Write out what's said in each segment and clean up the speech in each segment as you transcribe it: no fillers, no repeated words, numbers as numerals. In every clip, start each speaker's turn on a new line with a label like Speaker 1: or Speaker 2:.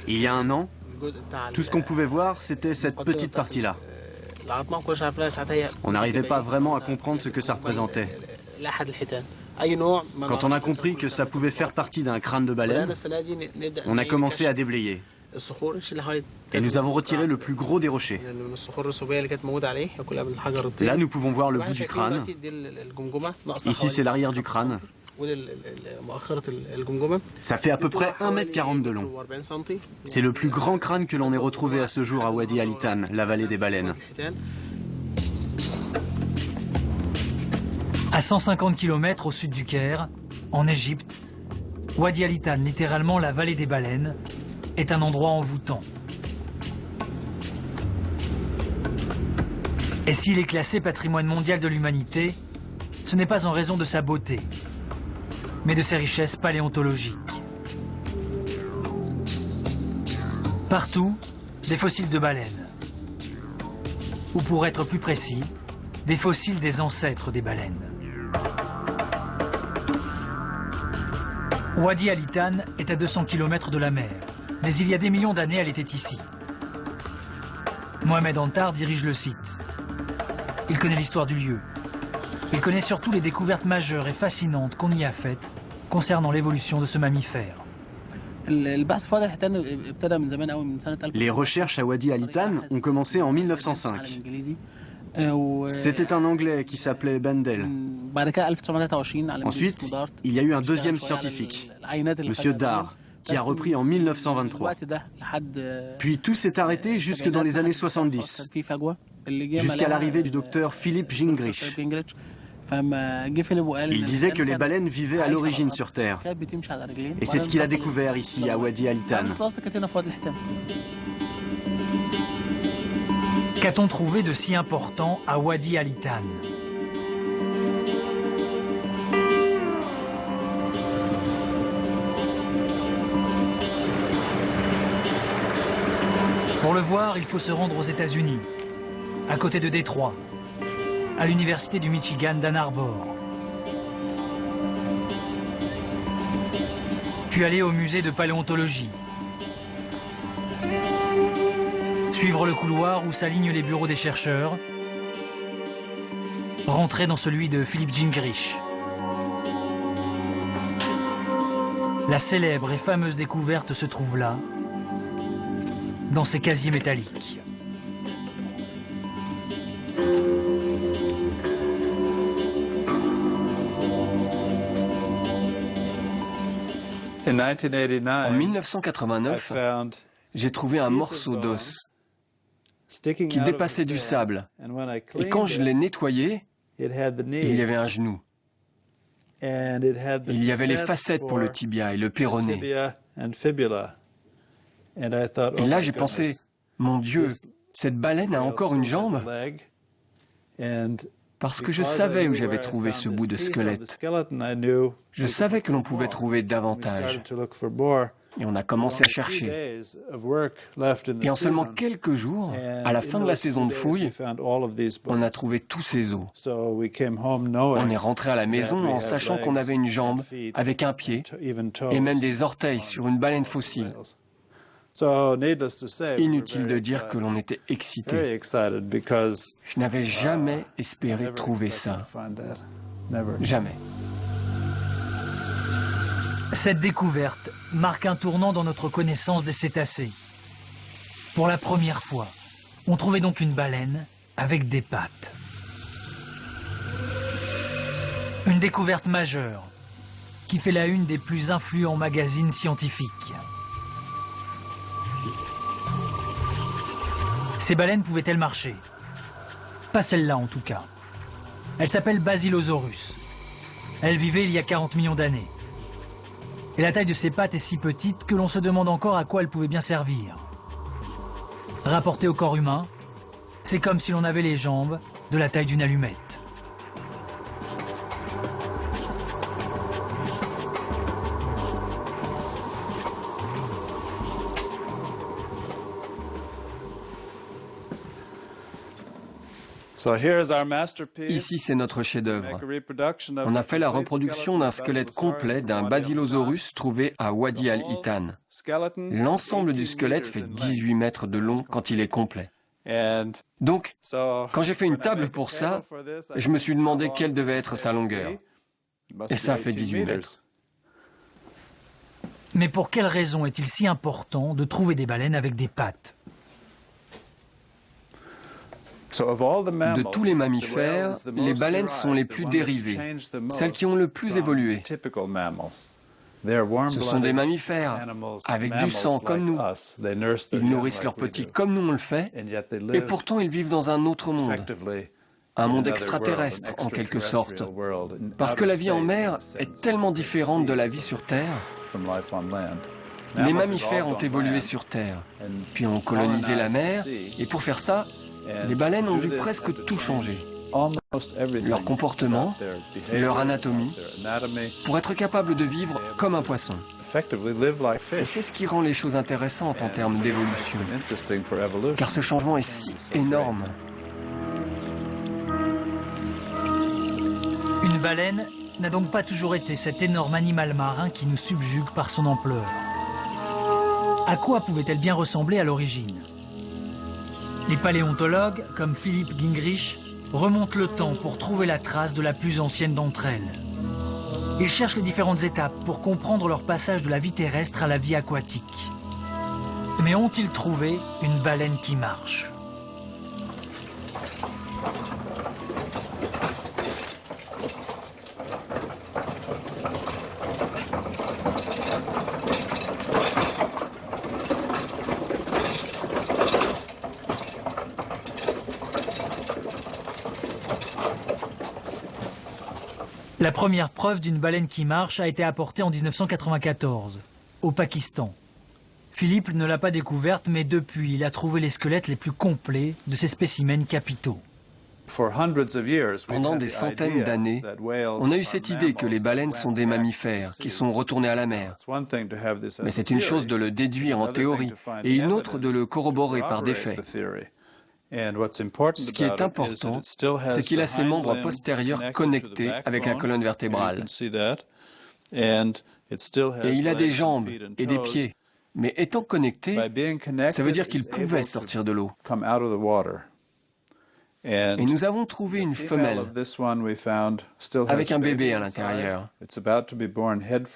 Speaker 1: Il y a un an, tout ce qu'on pouvait voir, c'était cette petite partie-là. On n'arrivait pas vraiment à comprendre ce que ça représentait. Quand on a compris que ça pouvait faire partie d'un crâne de baleine, on a commencé à déblayer. Et nous avons retiré le plus gros des rochers. Là, nous pouvons voir le bout du crâne. Ici, c'est l'arrière du crâne. Ça fait à peu près 1,40 m de long. C'est le plus grand crâne que l'on ait retrouvé à ce jour à Wadi Al-Hitan, la vallée des baleines.
Speaker 2: À 150 km au sud du Caire, en Égypte, Wadi Al-Hitan, littéralement la vallée des baleines, est un endroit envoûtant. Et s'il est classé patrimoine mondial de l'humanité, ce n'est pas en raison de sa beauté, mais de ses richesses paléontologiques. Partout, des fossiles de baleines. Ou pour être plus précis, des fossiles des ancêtres des baleines. Wadi Al-Hitan est à 200 km de la mer, mais il y a des millions d'années, elle était ici. Mohamed Antar dirige le site. Il connaît l'histoire du lieu. Il connaît surtout les découvertes majeures et fascinantes qu'on y a faites concernant l'évolution de ce mammifère.
Speaker 1: Les recherches à Wadi Al-Hitan ont commencé en 1905. C'était un Anglais qui s'appelait Bendel. Ensuite, il y a eu un deuxième scientifique, M. Dar, qui a repris en 1923. Puis tout s'est arrêté jusque dans les années 70, jusqu'à l'arrivée du docteur Philip Gingrich. Il disait que les baleines vivaient à l'origine sur Terre. Et c'est ce qu'il a découvert ici à Wadi Al-Hitan.
Speaker 2: Qu'a-t-on trouvé de si important à Wadi Al-Hitan? Pour le voir, il faut se rendre aux États-Unis, à côté de Détroit, à l'université du Michigan d'Ann Arbor. Puis aller au musée de paléontologie. Suivre le couloir où s'alignent les bureaux des chercheurs. Rentrer dans celui de Philip Gingrich. La célèbre et fameuse découverte se trouve là, dans ces casiers métalliques.
Speaker 3: En 1989, j'ai trouvé un morceau d'os qui dépassait du sable. Et quand je l'ai nettoyé, il y avait un genou. Il y avait les facettes pour le tibia et le péroné. Et là, j'ai pensé, mon Dieu, cette baleine a encore une jambe? Parce que je savais où j'avais trouvé ce bout de squelette. Je savais que l'on pouvait trouver davantage. Et on a commencé à chercher. Et en seulement quelques jours, à la fin de la saison de fouilles, on a trouvé tous ces os. On est rentré à la maison en sachant qu'on avait une jambe avec un pied et même des orteils sur une baleine fossile. Inutile de dire que l'on était excité. Je n'avais jamais espéré trouver ça. Jamais.
Speaker 2: Cette découverte marque un tournant dans notre connaissance des cétacés. Pour la première fois, on trouvait donc une baleine avec des pattes. Une découverte majeure qui fait la une des plus influents magazines scientifiques. Ces baleines pouvaient-elles marcher? Pas celle-là en tout cas. Elle s'appelle Basilosaurus. Elle vivait il y a 40 millions d'années. Et la taille de ses pattes est si petite que l'on se demande encore à quoi elle pouvait bien servir. Rapportée au corps humain, c'est comme si l'on avait les jambes de la taille d'une allumette.
Speaker 3: Ici, c'est notre chef-d'œuvre. On a fait la reproduction d'un squelette complet d'un Basilosaurus trouvé à Wadi al-Hitan. L'ensemble du squelette fait 18 mètres de long quand il est complet. Donc, quand j'ai fait une table pour ça, je me suis demandé quelle devait être sa longueur. Et ça fait 18 mètres.
Speaker 2: Mais pour quelle raison est-il si important de trouver des baleines avec des pattes?
Speaker 3: De tous les mammifères, les baleines sont les plus dérivées, celles qui ont le plus évolué. Ce sont des mammifères, avec du sang comme nous. Ils nourrissent leurs petits comme nous on le fait, et pourtant ils vivent dans un autre monde. Un monde extraterrestre, en quelque sorte. Parce que la vie en mer est tellement différente de la vie sur Terre. Les mammifères ont évolué sur Terre, puis ont colonisé la mer, et pour faire ça, les baleines ont dû presque tout changer. Leur comportement, leur anatomie, pour être capables de vivre comme un poisson. Et c'est ce qui rend les choses intéressantes en termes d'évolution, car ce changement est si énorme.
Speaker 2: Une baleine n'a donc pas toujours été cet énorme animal marin qui nous subjugue par son ampleur. À quoi pouvait-elle bien ressembler à l'origine? Les paléontologues, comme Philippe Gingrich, remontent le temps pour trouver la trace de la plus ancienne d'entre elles. Ils cherchent les différentes étapes pour comprendre leur passage de la vie terrestre à la vie aquatique. Mais ont-ils trouvé une baleine qui marche? La première preuve d'une baleine qui marche a été apportée en 1994, au Pakistan. Philippe ne l'a pas découverte, mais depuis, il a trouvé les squelettes les plus complets de ces spécimens capitaux.
Speaker 3: Pendant des centaines d'années, on a eu cette idée que les baleines sont des mammifères qui sont retournés à la mer. Mais c'est une chose de le déduire en théorie et une autre de le corroborer par des faits. Ce qui est important, c'est qu'il a ses membres postérieurs connectés avec la colonne vertébrale. Et il a des jambes et des pieds. Mais étant connecté, ça veut dire qu'il pouvait sortir de l'eau. Et nous avons trouvé une femelle avec un bébé à l'intérieur.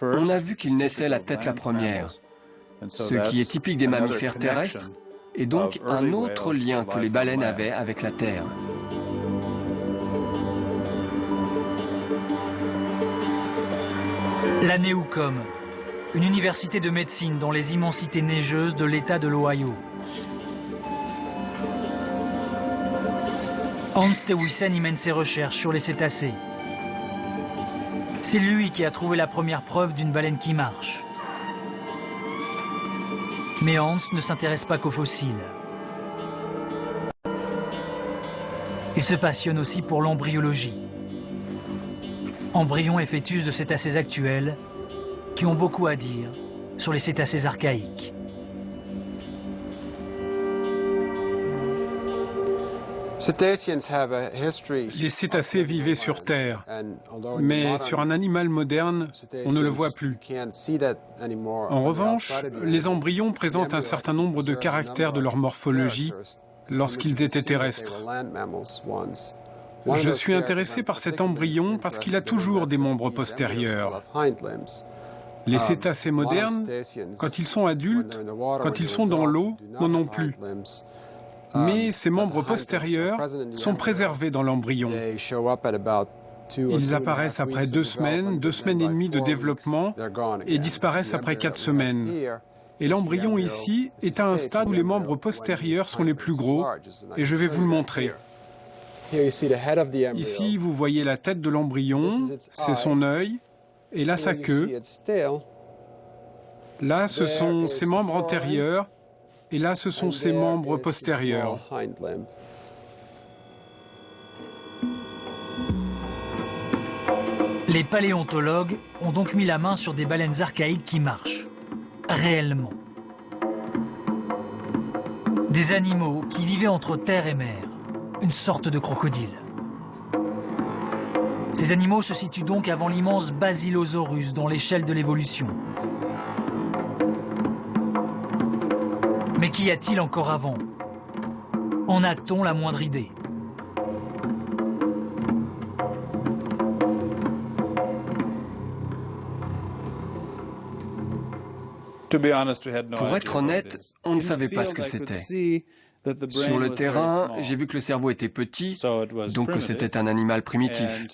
Speaker 3: On a vu qu'il naissait la tête la première, ce qui est typique des mammifères terrestres, et donc un autre lien que les baleines avaient avec la Terre.
Speaker 2: La Newcomb, une université de médecine dans les immensités neigeuses de l'État de l'Ohio. Hans Thewissen y mène ses recherches sur les cétacés. C'est lui qui a trouvé la première preuve d'une baleine qui marche. Mais Hans ne s'intéresse pas qu'aux fossiles. Il se passionne aussi pour l'embryologie. Embryons et fœtus de cétacés actuels qui ont beaucoup à dire sur les cétacés archaïques.
Speaker 4: Les cétacés vivaient sur Terre, mais sur un animal moderne, on ne le voit plus. En revanche, les embryons présentent un certain nombre de caractères de leur morphologie lorsqu'ils étaient terrestres. Je suis intéressé par cet embryon parce qu'il a toujours des membres postérieurs. Les cétacés modernes, quand ils sont adultes, quand ils sont dans l'eau, n'en ont plus. Mais ces membres postérieurs sont préservés dans l'embryon. Ils apparaissent après 2 semaines et demie de développement et disparaissent après 4 semaines. Et l'embryon ici est à un stade où les membres postérieurs sont les plus gros, et je vais vous le montrer. Ici, vous voyez la tête de l'embryon, c'est son œil, et là sa queue. Là, ce sont ses membres antérieurs, et là, ce sont ses membres postérieurs.
Speaker 2: Les paléontologues ont donc mis la main sur des baleines archaïques qui marchent, réellement. Des animaux qui vivaient entre terre et mer. une sorte de crocodile. Ces animaux se situent donc avant l'immense Basilosaurus dans l'échelle de l'évolution. Mais qu'y a-t-il encore avant? En a-t-on la moindre idée?
Speaker 3: Pour être honnête, on ne savait pas ce que c'était. Sur le terrain, j'ai vu que le cerveau était petit, donc que c'était un animal primitif.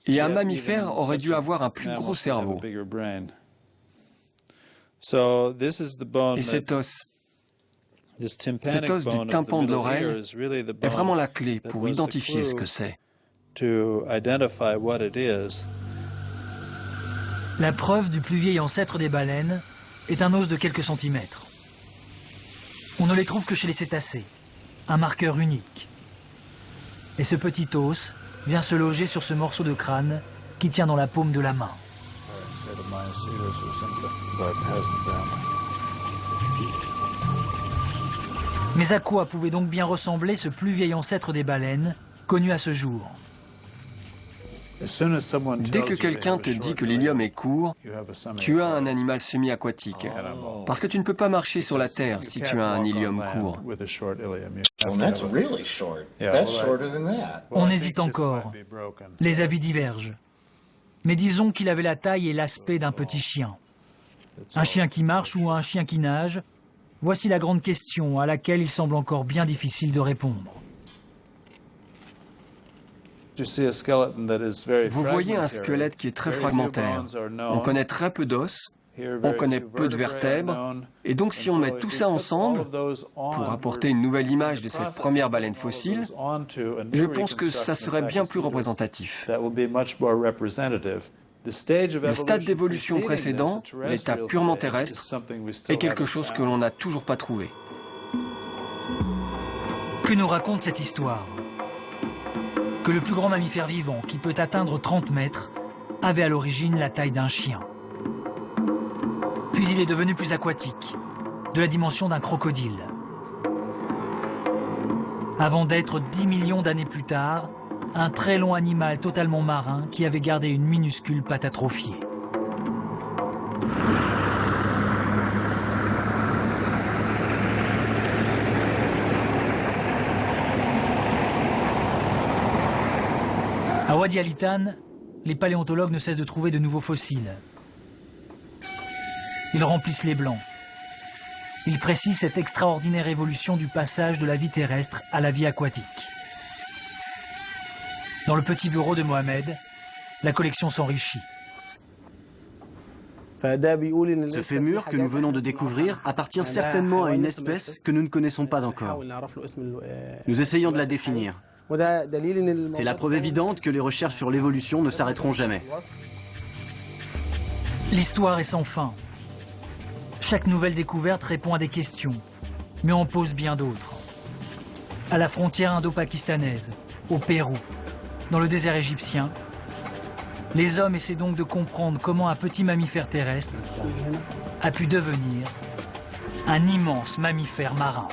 Speaker 3: Et un mammifère aurait dû avoir un plus gros cerveau. Et cet os du tympan de l'oreille est vraiment la clé pour identifier ce que c'est.
Speaker 2: La preuve du plus vieil ancêtre des baleines est un os de quelques centimètres. On ne les trouve que chez les cétacés, un marqueur unique. Et ce petit os vient se loger sur ce morceau de crâne qui tient dans la paume de la main. Mais à quoi pouvait donc bien ressembler ce plus vieil ancêtre des baleines, connu à ce jour?
Speaker 3: Dès que quelqu'un te dit que l'hélium est court, tu as un animal semi-aquatique. Parce que tu ne peux pas marcher sur la Terre si tu as un hélium court.
Speaker 2: On hésite encore. Les avis divergent. Mais disons qu'il avait la taille et l'aspect d'un petit chien. Un chien qui marche ou un chien qui nage? Voici la grande question à laquelle il semble encore bien difficile de répondre.
Speaker 3: Vous voyez un squelette qui est très fragmentaire. On connaît très peu d'os, on connaît peu de vertèbres, et donc si on met tout ça ensemble, pour apporter une nouvelle image de cette première baleine fossile, je pense que ça serait bien plus représentatif. Le stade d'évolution précédent, l'état purement terrestre, est quelque chose que l'on n'a toujours pas trouvé.
Speaker 2: Que nous raconte cette histoire? Que le plus grand mammifère vivant, qui peut atteindre 30 mètres, avait à l'origine la taille d'un chien. Puis il est devenu plus aquatique, de la dimension d'un crocodile. Avant d'être 10 millions d'années plus tard, un très long animal totalement marin qui avait gardé une minuscule patte atrophiée. À Wadi Al-Hitan, les paléontologues ne cessent de trouver de nouveaux fossiles. Ils remplissent les blancs. Ils précisent cette extraordinaire évolution du passage de la vie terrestre à la vie aquatique. Dans le petit bureau de Mohamed, la collection s'enrichit.
Speaker 1: Ce fémur que nous venons de découvrir appartient certainement à une espèce que nous ne connaissons pas encore. Nous essayons de la définir. C'est la preuve évidente que les recherches sur l'évolution ne s'arrêteront jamais.
Speaker 2: L'histoire est sans fin. Chaque nouvelle découverte répond à des questions, mais en pose bien d'autres. À la frontière indo-pakistanaise, au Pérou, dans le désert égyptien, les hommes essaient donc de comprendre comment un petit mammifère terrestre a pu devenir un immense mammifère marin.